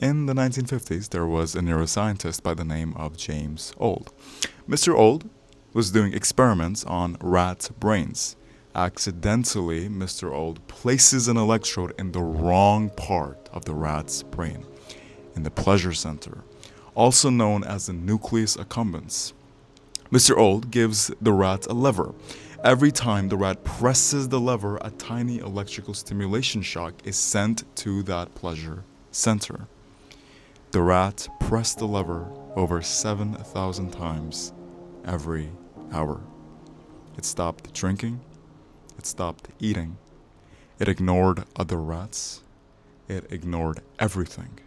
In the 1950s, there was a neuroscientist by the name of James Old. Mr. Old was doing experiments on rat brains. Accidentally, Mr. Old places an electrode in the wrong part of the rat's brain, in the pleasure center, also known as the nucleus accumbens. Mr. Old gives the rat a lever. Every time the rat presses the lever, a tiny electrical stimulation shock is sent to that pleasure center. The rat pressed the lever over 7,000 times every hour. It stopped drinking. It stopped eating. It ignored other rats. It ignored everything.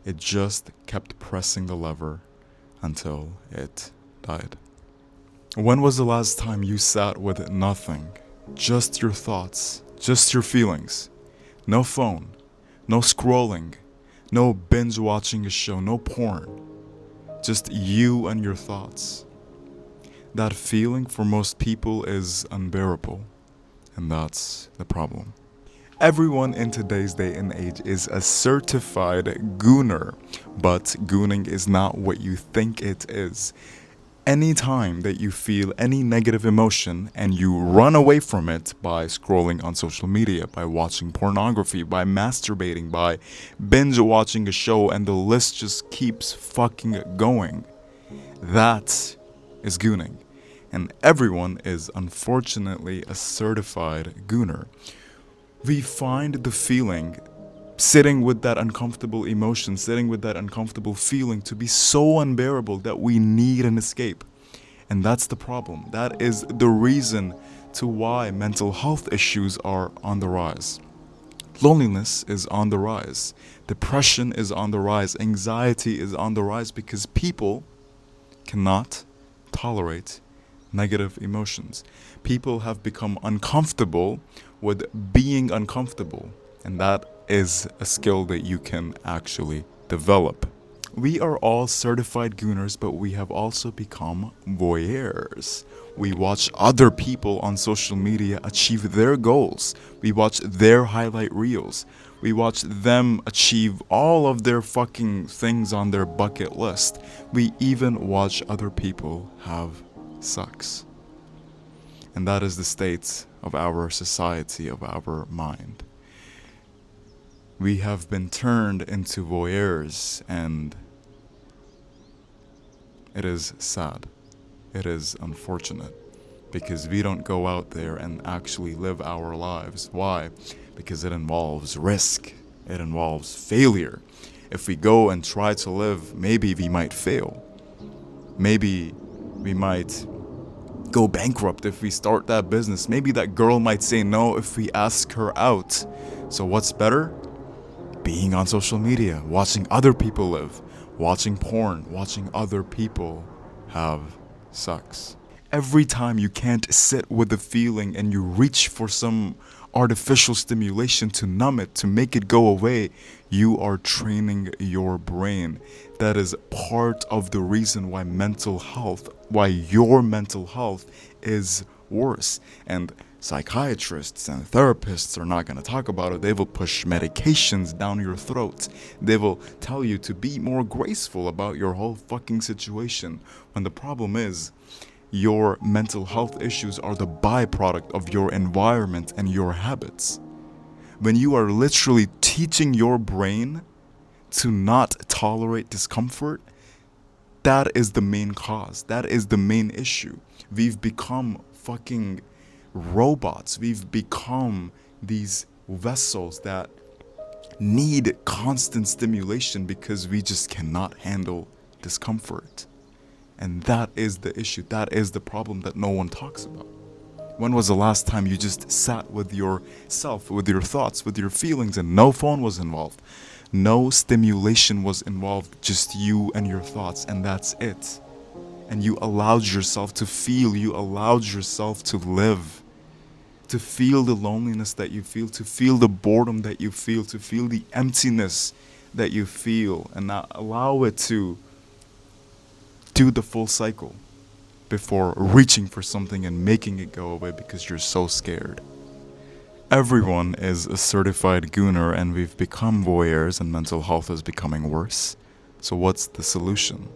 It just kept pressing the lever until it died. When was the last time you sat with nothing? Just your thoughts, just your feelings. No phone, no scrolling, no binge watching a show, no porn. Just you and your thoughts. That feeling for most people is unbearable, and that's the problem. Everyone in today's day and age is a certified gooner, but gooning is not what you think it is. Anytime that you feel any negative emotion and you run away from it by scrolling on social media, by watching pornography, by masturbating, by binge watching a show, and the list just keeps fucking going, that is gooning. And everyone is unfortunately a certified gooner. We find the feeling, sitting with that uncomfortable emotion, sitting with that uncomfortable feeling to be so unbearable that we need an escape. And that's the problem. That is the reason to why mental health issues are on the rise. Loneliness is on the rise. Depression is on the rise. Anxiety is on the rise because people cannot tolerate negative emotions. People have become uncomfortable with being uncomfortable, and that is a skill that you can actually develop. We are all certified gooners, but we have also become voyeurs. We watch other people on social media achieve their goals. We watch their highlight reels. We watch them achieve all of their fucking things on their bucket list. We even watch other people have sex. And that is the state of our society, of our mind. We have been turned into voyeurs, and it is sad. It is unfortunate because we don't go out there and actually live our lives. Why? Because it involves risk. It involves failure. If we go and try to live, maybe we might fail. Maybe we might go bankrupt if we start that business. Maybe that girl might say no if we ask her out. So what's better? Being on social media, watching other people live, watching porn, watching other people have sex. Every time you can't sit with the feeling and you reach for some artificial stimulation to numb it, to make it go away, you are training your brain. That is part of the reason why your mental health is worse. And psychiatrists and therapists are not going to talk about it. They will push medications down your throat. They will tell you to be more graceful about your whole fucking situation. When the problem is, your mental health issues are the byproduct of your environment and your habits. When you are literally teaching your brain to not tolerate discomfort, that is the main cause. That is the main issue. We've become fucking robots. We've become these vessels that need constant stimulation because we just cannot handle discomfort. And that is the issue. That is the problem that no one talks about. When was the last time you just sat with yourself, with your thoughts, with your feelings, and no phone was involved? No stimulation was involved, just you and your thoughts, and that's it. And you allowed yourself to feel, you allowed yourself to live, to feel the loneliness that you feel the boredom that you feel, to feel the emptiness that you feel, and not allow it to do the full cycle before reaching for something and making it go away because you're so scared. Everyone is a certified gooner, and we've become voyeurs, and mental health is becoming worse. So, what's the solution?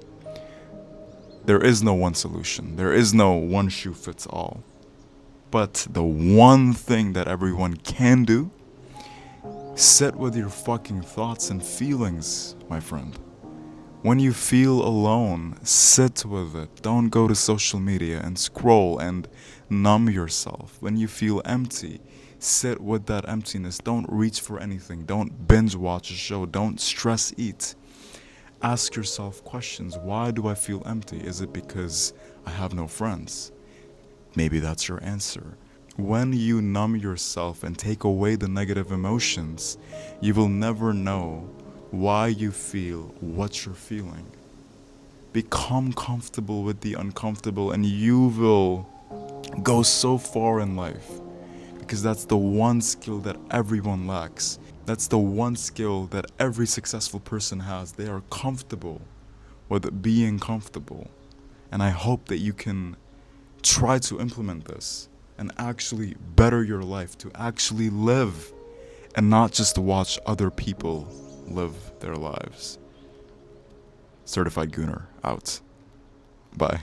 There is no one solution, there is no one shoe fits all. But the one thing that everyone can do, sit with your fucking thoughts and feelings, my friend. When you feel alone, sit with it. Don't go to social media and scroll and numb yourself. When you feel empty, sit with that emptiness. Don't reach for anything. Don't binge watch a show. Don't stress eat. Ask yourself questions. Why do I feel empty? Is it because I have no friends? Maybe that's your answer. When you numb yourself and take away the negative emotions, you will never know why you feel what you're feeling. Become comfortable with the uncomfortable, and you will go so far in life, because that's the one skill that everyone lacks. That's the one skill that every successful person has. They are comfortable with being comfortable. And I hope that you can try to implement this and actually better your life, to actually live and not just watch other people live their lives. Certified Gooner out. Bye.